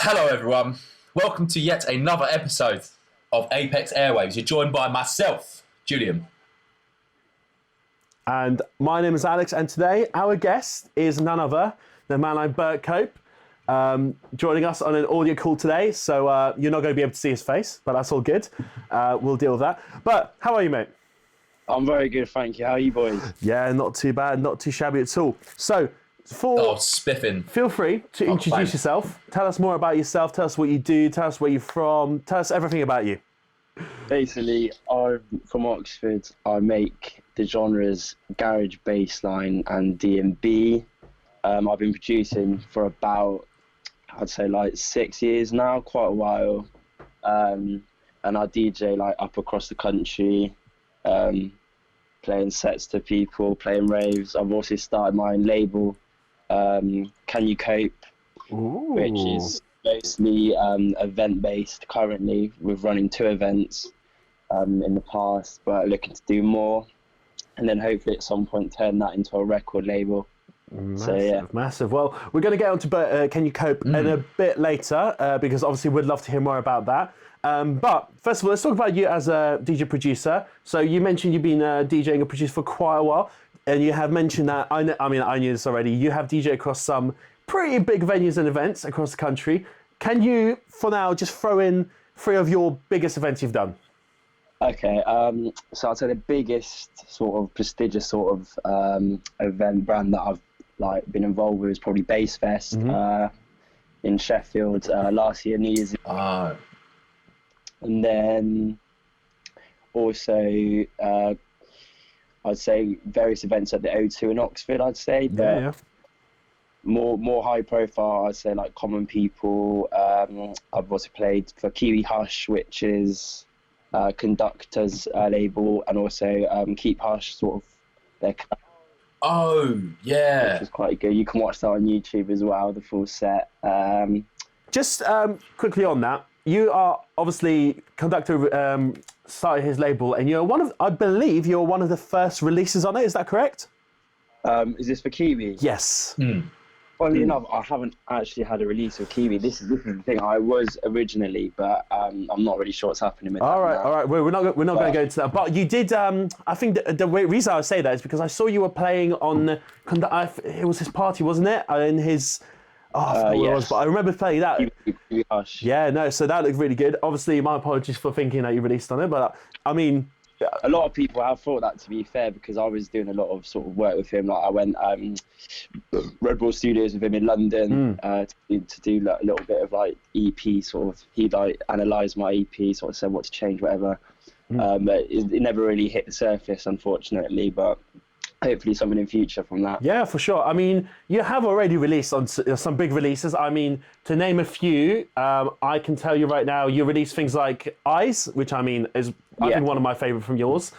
Hello, everyone. Welcome to yet another episode of APEX Airwaves. You're joined by myself, Julian. And my name is Alex, and today our guest is none other than man like Burt Cope, joining us on an audio call today. So you're not going to be able to see his face, but that's all good. We'll deal with that. But how are you, mate? I'm very good, thank you. How are you boys? Yeah, not too bad, not too shabby at all. So, Spiffing. Feel free to introduce yourself. Tell us more about yourself. Tell us what you do. Tell us where you're from. Tell us everything about you. Basically, I'm from Oxford. I make the genres garage, bassline, and D&B. I've been producing for about, I'd say, like 6 years now, quite a while. And I DJ like up across the country, playing sets to people, playing raves. I've also started my own label, Can You Cope, which is mostly event-based currently. We're running 2 events in the past, but looking to do more. And then hopefully at some point turn that into a record label. Massive. Well, we're going to get on to Can You Cope in a bit later, because obviously we'd love to hear more about that. But first of all, let's talk about you as a DJ producer. So you mentioned you've been DJing and producing for quite a while, and you have mentioned that, I knew this already, you have DJ across some pretty big venues and events across the country. Can you, for now, just throw in 3 of your biggest events you've done? Okay, so I'd say the biggest sort of prestigious sort of event brand that I've been involved with is probably Bass Fest in Sheffield last year, New Year's Eve. And then also, I'd say various events at the O2 in Oxford, I'd say. But more high profile, I'd say like Common People. I've also played for Kiwi Hush, which is Conductor's label, and also Keep Hush, sort of their. Oh, yeah. Which is quite good. You can watch that on YouTube as well, the full set. Just quickly on that, you are obviously Conductor started his label, and I believe you're one of the first releases on it. Is that correct? Is this for Kiwi? Yes. Funnily enough, I haven't actually had a release of Kiwi. This is the thing. I was originally, but I'm not really sure what's happening with that. All right. Well, we're not going to go into that. But you did. I think the reason I say that is because I saw you were playing on. It was his party, wasn't it? In his. I forgot what it was, but I remember playing that. Yeah, no. So that looked really good. Obviously, my apologies for thinking that you released on it, but I mean. A lot of people have thought that, to be fair, because I was doing a lot of sort of work with him. Like I went Red Bull Studios with him in London to do like, a little bit of like EP sort of. He like analysed my EP, sort of said what to change, whatever. But it never really hit the surface, unfortunately. But hopefully something in future from that. Yeah, for sure. I mean, you have already released on some big releases. I mean, to name a few, I can tell you right now, you released things like Eyes, which I mean is I think one of my favourite from yours.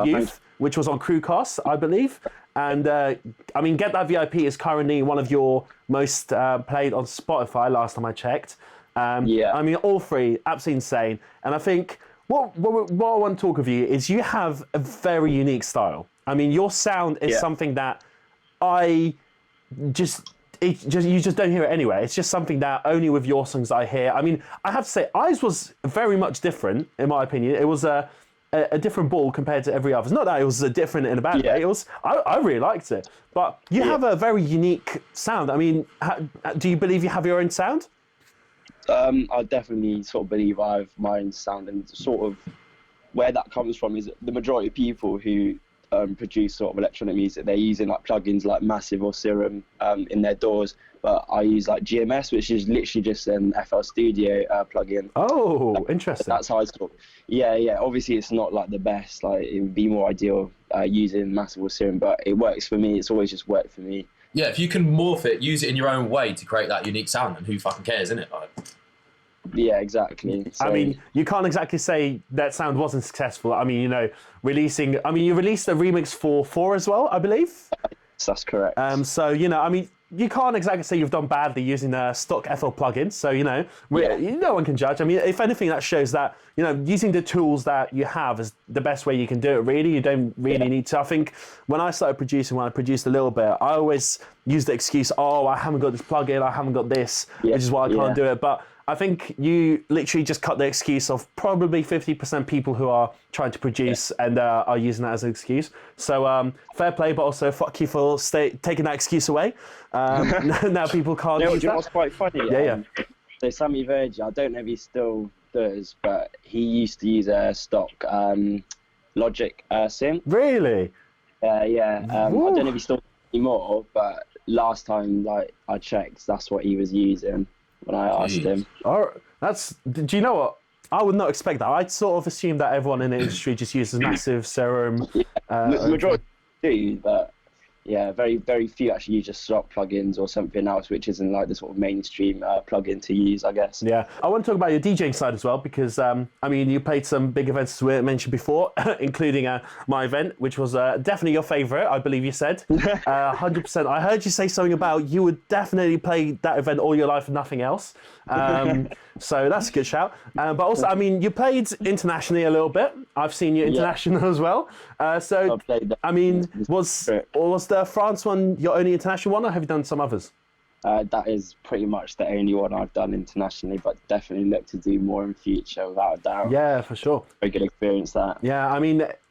Youth, which was on Crucast, I believe. And I mean, Get That VIP is currently one of your most played on Spotify last time I checked. I mean, all 3, absolutely insane. And I think what I want to talk with you is you have a very unique style. I mean, your sound is something that you just don't hear it anywhere. It's just something that only with your songs I hear. I mean, I have to say, Eyes was very much different, in my opinion. It was a different ball compared to every other. Not that it was different in a bad way. It was. I really liked it. But you have a very unique sound. I mean, do you believe you have your own sound? I definitely sort of believe I have my own sound, and sort of where that comes from is the majority of people who produce sort of electronic music, they're using like plugins like Massive or Serum in their DAWs, but I use like GMS, which is literally just an FL Studio plugin. Oh, interesting. That's how I sort of, yeah. Obviously, it's not like the best. Like it would be more ideal using Massive or Serum, but it works for me. It's always just worked for me. Yeah, if you can morph it, use it in your own way to create that unique sound, and who fucking cares, isn't it? Like, yeah, exactly. So, I mean, you can't exactly say that sound wasn't successful. I mean, you released a remix for 4 as well, I believe. that's correct. So, I mean, you can't exactly say you've done badly using stock FL plugins. So no one can judge. I mean, if anything, that shows that using the tools that you have is the best way you can do it. Really, you don't really need to. I think when I started producing, when I produced a little bit, I always used the excuse, "Oh, I haven't got this plugin, I haven't got this, which is why I can't do it." But I think you literally just cut the excuse of probably 50% people who are trying to produce and are using that as an excuse. So fair play, but also fuck you for taking that excuse away. Now people can't use You know that. what's quite funny? So Sammy Vergi, I don't know if he still does, but he used to use a stock Logic synth. Really? I don't know if he still does anymore, but last time I checked, that's what he was using when I asked him. Oh, do you know what? I would not expect that. I'd sort of assume that everyone in the industry just uses massive serum. Majority do, but very, very few actually use just stock plugins or something else, which isn't like the sort of mainstream plugin to use, I guess. Yeah, I want to talk about your DJing side as well, because you played some big events as we mentioned before, including my event, which was definitely your favourite, I believe you said. 100%. I heard you say something about you would definitely play that event all your life and nothing else. So that's a good shout. But also, you played internationally a little bit. I've seen you international as well. Was the France one your only international one, or have you done some others? That is pretty much the only one I've done internationally, but definitely look to do more in future, without a doubt. Yeah, for sure. Very good experience, that. Yeah,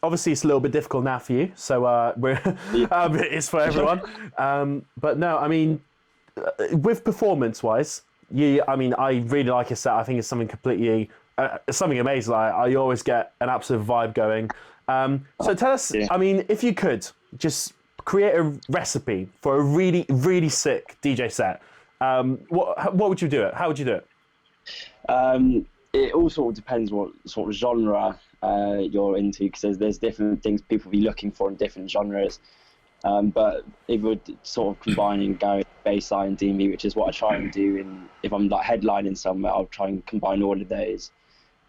obviously it's a little bit difficult now for you, so it's for everyone. But no, with performance-wise, I really like your set. I think it's something completely, something amazing. I always get an absolute vibe going. So tell us, if you could just create a recipe for a really, really sick DJ set, what would you do it? How would you do it? It all sort of depends what sort of genre you're into, because there's different things people be looking for in different genres. But if we're sort of combining garage, bassline, and D&B, which is what I try and do, if I'm headlining somewhere, I'll try and combine all of those.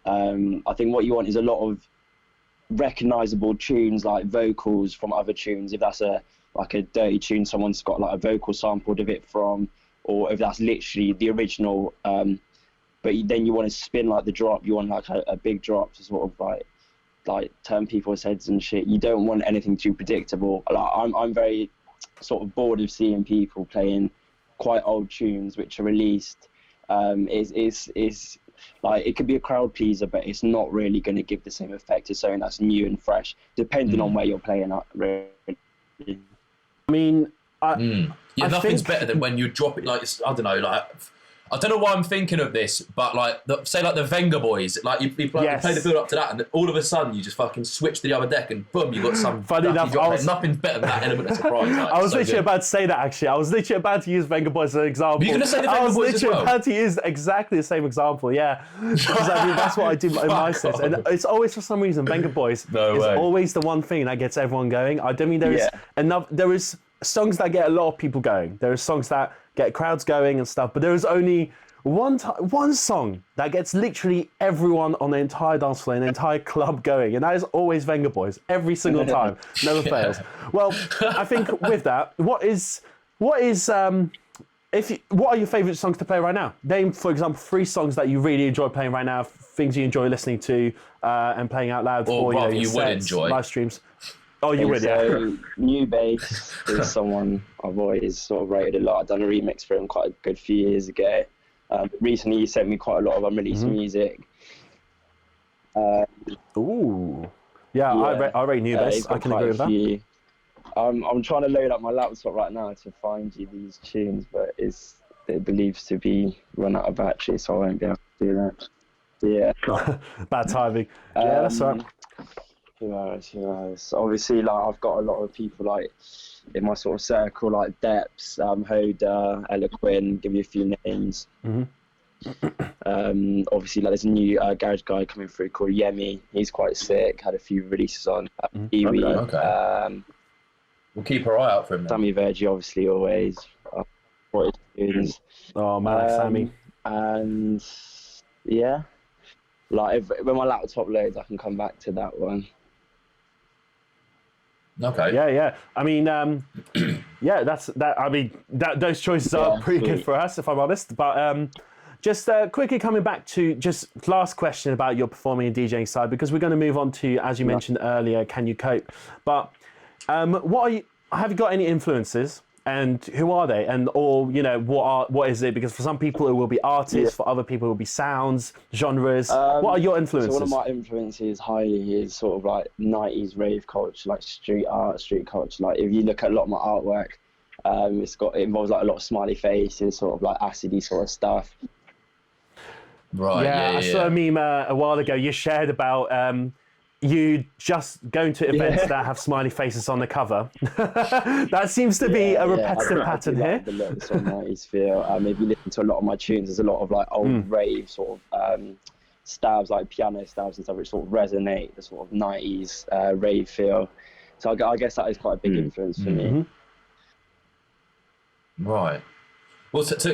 I think what you want is a lot of recognizable tunes, like vocals from other tunes. If that's a dirty tune someone's got a vocal sampled of it from, or if that's literally the original, but then you want to spin the drop, you want a big drop to sort of turn people's heads and shit. You don't want anything too predictable. I'm very sort of bored of seeing people playing quite old tunes which are released. It could be a crowd pleaser, but it's not really going to give the same effect as something that's new and fresh, depending on where you're playing at, really. Nothing's better than when you drop it I don't know why I'm thinking of this, but the Venga Boys, you play the build up to that, and then all of a sudden you just fucking switch to the other deck, and boom, you got some. Funny enough, nothing's better than that element of surprise. I was literally about to say that, actually. I was literally about to use Venga Boys as an example. Were you going to say the Venga Boys as well? I was literally about to use exactly the same example, yeah. Because that's what I do in my sets. And it's always, for some reason, Venga Boys is always the one thing that gets everyone going. I don't mean there is songs that get a lot of people going. There are songs that get crowds going and stuff, but there is only one song that gets literally everyone on the entire dance floor and the entire club going, and that is always Venga Boys, every single time. Never fails. Well, I think with that, what are your favourite songs to play right now? Name, for example, 3 songs that you really enjoy playing right now, things you enjoy listening to and playing out loud for your you sets, would enjoy live streams. Oh, you would, yeah. New Bass is someone I've always sort of rated a lot. I've done a remix for him quite a good few years ago. Recently, he sent me quite a lot of unreleased music. Ooh. Yeah, I rate New Bass. I can agree with that. I'm trying to load up my laptop right now to find you these tunes, but it believes to be run out of battery, so I won't be able to do that. Yeah. Bad timing. Yeah, that's right. Who knows? Obviously, I've got a lot of people in my sort of circle, like Deps, Hoda, Ella Quinn, give you a few names. Obviously, there's a new garage guy coming through called Yemi. He's quite sick. Had a few releases on Kiwi. Okay. We'll keep our eye out for him. Sammy Vergi, obviously, always. Oh man, Sammy. And yeah, when my laptop loads, I can come back to that one. Okay. Yeah. I mean, yeah, that's that. I mean, those choices are pretty good for us, if I'm honest. But just quickly coming back to just last question about your performing and DJing side, because we're going to move on to, as you mentioned earlier, Can You Cope? But what are you? Have you got any influences? And who are they? And or what is it? Because for some people it will be artists, for other people it will be sounds, genres. What are your influences? So one of my influences highly is sort of like 90s rave culture, like street art, street culture. Like if you look at a lot of my artwork, it involves like a lot of smiley faces, sort of like acidy sort of stuff. Right. Yeah. I saw a meme a while ago. You shared about you just going to events that have smiley faces on the cover. That seems to be a repetitive pattern here. The look, sort of 90s feel. If you listen to a lot of my tunes, there's a lot of like old rave sort of stabs, like piano stabs and stuff, which sort of resonate the sort of 90s rave feel. So I guess that is quite a big influence for me. Right. Well, can't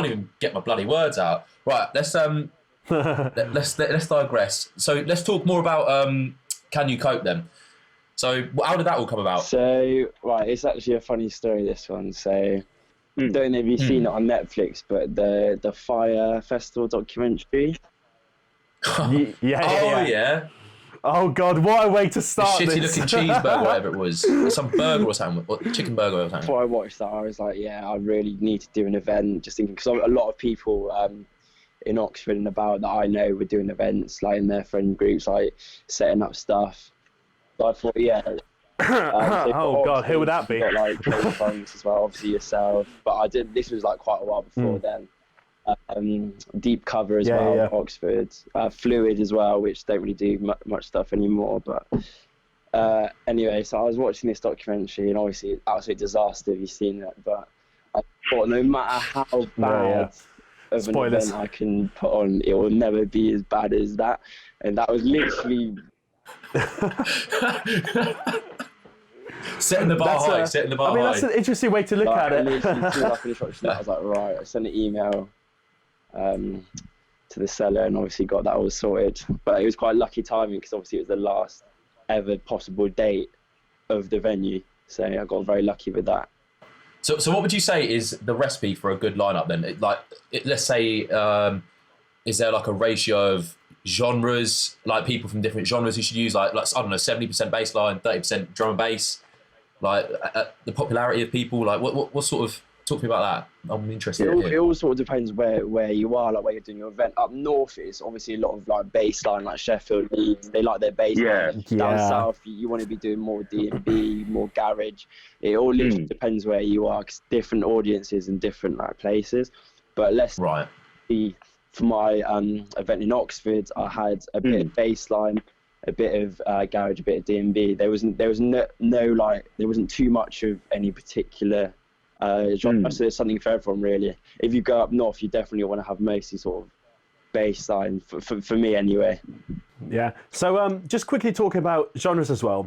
even get my bloody words out. Right. Let's digress. So let's talk more about Can You Cope then? So how did that all come about? So right, it's actually a funny story, this one. So don't know if you've seen it on Netflix, but the Fire Festival documentary. Yeah. Oh God, what a way to start the shitty this. looking cheeseburger, whatever it was, some burger or something, or chicken burger or something. Before I watched that, I was like, yeah, I really need to do an event. Just thinking, because a lot of people in Oxford and about that I know were doing events, like in their friend groups, like setting up stuff. So I thought, yeah. Oh God, who would that be? Got like close friends as well, obviously yourself. But I did. This was like quite a while before then. Deep Cover as well, Oxford. Fluid as well, which don't really do much stuff anymore. But anyway, so I was watching this documentary, and obviously, it's absolute disaster if you've seen it. But I thought, no matter how bad of an event I can put on, it will never be as bad as that. And that was literally setting the bar high. Setting the bar high. That's an interesting way to look at it. Literally, as soon as I finished watching that, I was like, right. I sent an email to the seller, and obviously got that all sorted. But it was quite lucky timing, because obviously it was the last ever possible date of the venue, so I got very lucky with that. So what would you say is the recipe for a good lineup then? Let's say, is there like a ratio of genres, like people from different genres you should use, like I don't know, 70% bass line, 30% drum and bass, like the popularity of people, like what sort of, talk to me about that. I'm interested. It all sort of depends where you are, like where you're doing your event. Up north is obviously a lot of like bass line, like Sheffield, Leeds, they like their bass line. Down south you want to be doing more D&B, more garage. It all literally depends where you are, because different audiences in different like places. But let's see, for my event in Oxford, I had a bit of bass line, a bit of garage, a bit of D&B. There wasn't too much of any particular genre, so there's something for everyone really. If you go up north, you definitely want to have mostly sort of bass line, for me anyway. Yeah. So just quickly talking about genres as well.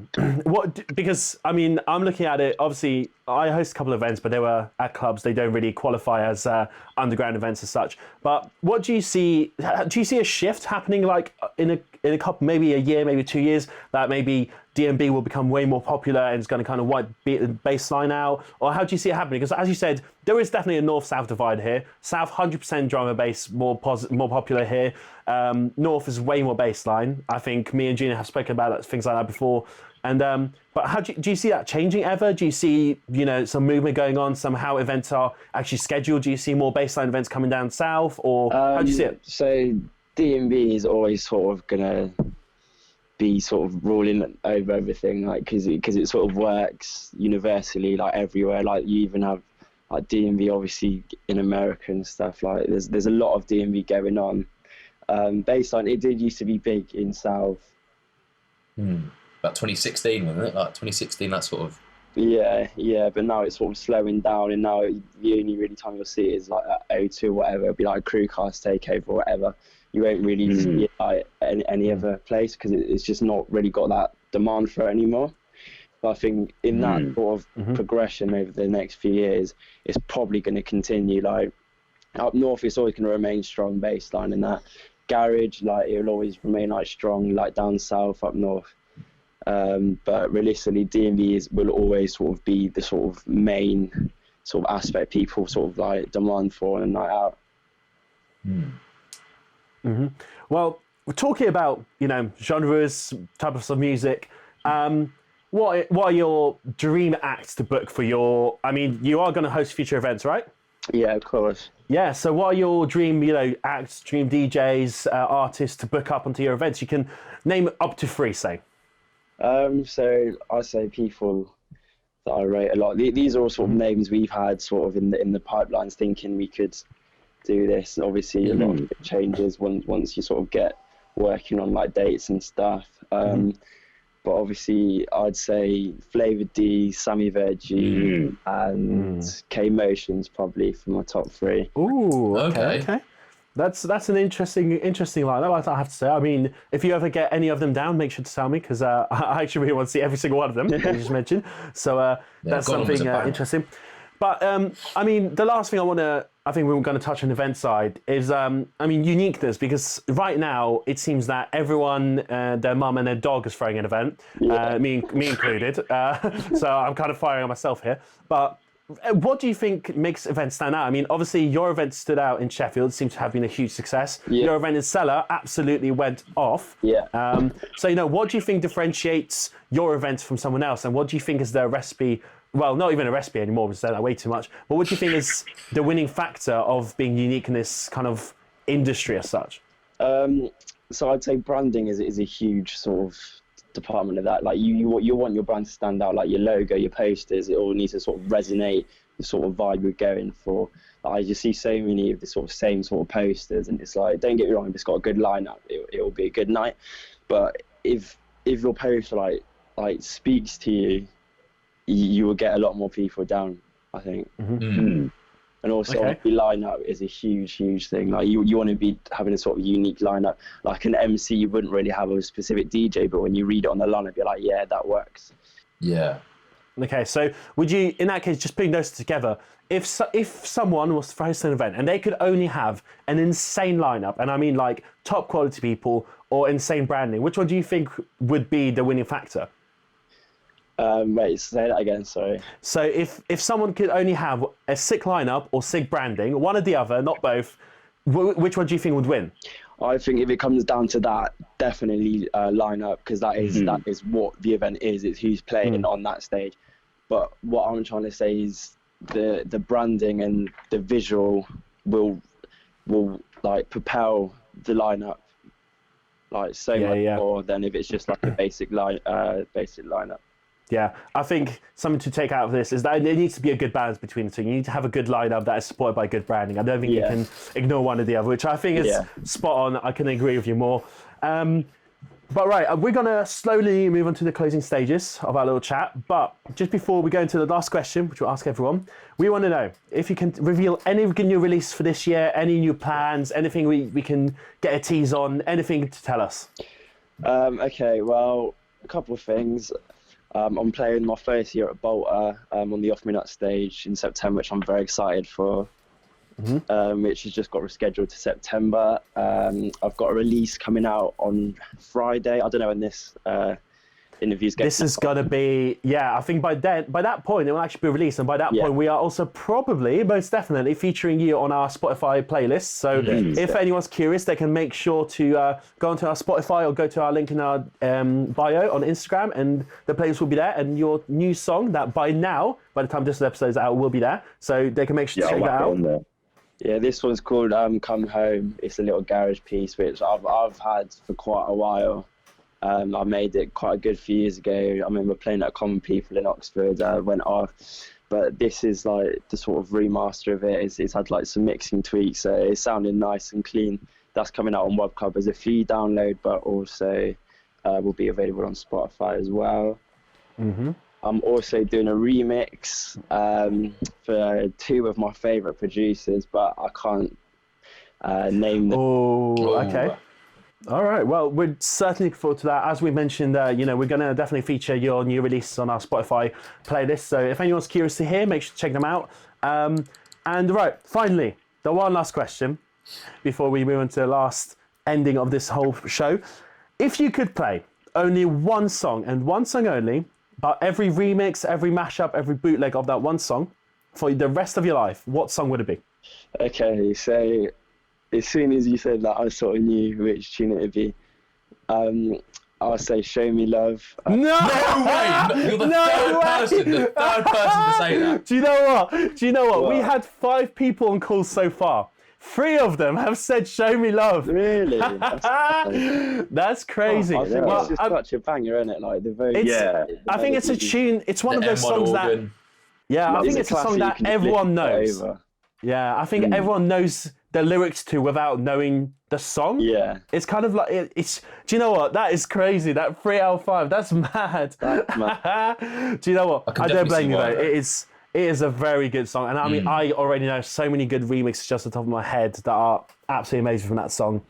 Because I mean, I'm looking at it, obviously I host a couple of events, but they were at clubs. They don't really qualify as underground events as such. But what do you see? Do you see a shift happening, like in a couple, maybe a year, maybe 2 years, that maybe D&B will become way more popular and it's going to kind of wipe the bass line out? Or how do you see it happening? Because as you said, there is definitely a north-south divide here. South, 100% drum and bass, more popular here. North is way more bass line. I think me and Gina have spoken about things like that before. And but how do you see that changing ever? Do you see some movement going on? Somehow events are actually scheduled. Do you see more baseline events coming down south, or how do you see it? So D&B is always sort of gonna be sort of ruling over everything, like because it sort of works universally, like everywhere. Like you even have like D&B obviously in America and stuff. Like there's a lot of D&B going on. Baseline, it did used to be big in South. About 2016, wasn't it? Like 2016, that sort of. Yeah, but now it's sort of slowing down, and now the only really time you'll see it is like at O2 or whatever. It'll be like Crucast takeover or whatever. You won't really see it like any other place, because it's just not really got that demand for it anymore. But I think in that sort of progression over the next few years, it's probably going to continue. Like up north, it's always going to remain strong baseline, and that garage, like it'll always remain like strong, like down south, up north. But realistically, D&B will always sort of be the sort of main sort of aspect people sort of like demand for on a night out. Well, we're talking about, genres, types of music. What are your dream acts to book for your? I mean, you are going to host future events, right? Yeah, of course. Yeah. So, what are your dream, acts, dream DJs, artists to book up onto your events? You can name up to 3, say. So I say people that I rate a lot. These are all sort of names we've had sort of in the pipelines, thinking we could do this. And obviously, a lot of it changes once you sort of get working on like dates and stuff. But obviously, I'd say Flavor D, Sammy Veggie, and K Motions probably for my top 3. Ooh, okay. That's an interesting lineup, I have to say. I mean, if you ever get any of them down, make sure to tell me, because I actually really want to see every single one of them that you just mentioned. So that's something interesting. But I mean, the last thing I think we were going to touch on the event side is, uniqueness, because right now it seems that everyone, their mum and their dog is throwing an event, me included. So I'm kind of firing on myself here. But what do you think makes events stand out? I mean, obviously your event stood out in Sheffield, seems to have been a huge success. Your event in Cellar absolutely went off. So, what do you think differentiates your event from someone else? And what do you think is the recipe? Well, not even a recipe anymore, because that way too much. But what do you think is the winning factor of being unique in this kind of industry as such? So I'd say branding is a huge sort of department of that. Like you want your brand to stand out, like your logo, your posters, it all needs to sort of resonate the sort of vibe you're going for. I just see so many of the sort of same sort of posters, and it's like, don't get me wrong, if it's got a good lineup, it'll be a good night. But if your poster like speaks to you, you will get a lot more people down, I think. And also, the lineup is a huge thing. Like you want to be having a sort of unique lineup. Like an MC, you wouldn't really have a specific DJ, but when you read it on the lineup, you're like, yeah, that works. Yeah. Okay, so would you, in that case, just putting those together, if someone was to host an event and they could only have an insane lineup, and I mean like top quality people or insane branding, which one do you think would be the winning factor? Wait, say that again, sorry. So if someone could only have a sick lineup or sick branding, one or the other, not both, which one do you think would win? I think if it comes down to that, definitely lineup, because that is what the event is. It's who's playing on that stage. But what I'm trying to say is the branding and the visual will like propel the lineup like so much more than if it's just like a basic lineup. Yeah, I think something to take out of this is that there needs to be a good balance between the two. You need to have a good lineup that is supported by good branding. I don't think you can ignore one or the other, which I think is spot on. I can agree with you more. But right, we're going to slowly move on to the closing stages of our little chat. But just before we go into the last question, which we'll ask everyone, we want to know if you can reveal any new release for this year, any new plans, anything we can get a tease on, anything to tell us. Okay, well, a couple of things. I'm playing my first year at Bolter on the Off Me Nut stage in September, which I'm very excited for, which has just got rescheduled to September. I've got a release coming out on Friday. I don't know when this interview's getting This is going to be, I think by that point it will actually be released, and by that point we are also probably, most definitely, featuring you on our Spotify playlist. So if anyone's curious, they can make sure to go onto our Spotify or go to our link in our bio on Instagram, and the playlist will be there, and your new song that by the time this episode is out, will be there. So they can make sure to check that out. Yeah, this one's called Come Home. It's a little garage piece which I've had for quite a while. I made it quite a good few years ago. I remember playing at Common People in Oxford, went off. But this is like the sort of remaster of it. It's had like some mixing tweaks, so it's sounding nice and clean. That's coming out on Web Club as a free download, but also will be available on Spotify as well. I'm also doing a remix for two of my favourite producers, but I can't name them. Oh, okay. All right. Well, we're certainly looking forward to that. As we mentioned, we're going to definitely feature your new release on our Spotify playlist. So if anyone's curious to hear, make sure to check them out. And right, finally, the one last question before we move on to the last ending of this whole show. If you could play only one song and one song only, but every remix, every mashup, every bootleg of that one song for the rest of your life, what song would it be? Okay, so as soon as you said that, I sort of knew which tune it would be. I'll say "Show Me Love." No! No way! You're the third person to say that. Do you know what? What? We had 5 people on calls so far. 3 of them have said "Show Me Love." Really? That's crazy. I think Well, it's just such a banger, isn't it? Like the very. I think it's a tune. It's one of those M1 songs organ. that. Yeah, I think it's a song that everyone knows. Yeah, I think everyone knows the lyrics to without knowing the song. Yeah. It's kind of like it's. Do you know what? That is crazy. That 3 out of 5. That's mad. That's mad. Do you know what? I don't blame you though. It It is a very good song, and I mean, I already know so many good remixes just off the top of my head that are absolutely amazing from that song.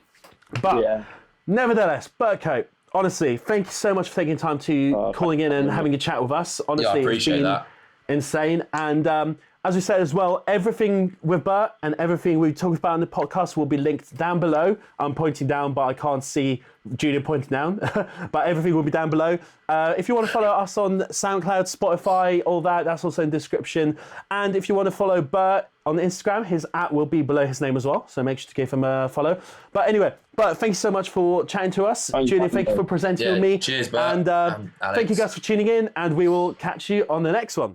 But nevertheless, Burt Cope, honestly, thank you so much for taking time to calling in and having a chat with us. Honestly, I appreciate it's been that. insane. And as we said as well, everything with Burt and everything we talked about in the podcast will be linked down below. I'm pointing down, but I can't see Junior pointing down. But everything will be down below. If you want to follow us on SoundCloud, Spotify, all that, that's also in the description. And if you want to follow Burt on Instagram, his @, will be below his name as well. So make sure to give him a follow. But anyway, Burt, thank you so much for chatting to us. Junior, thank you for presenting with me. Cheers, Burt. And thank you guys for tuning in, and we will catch you on the next one.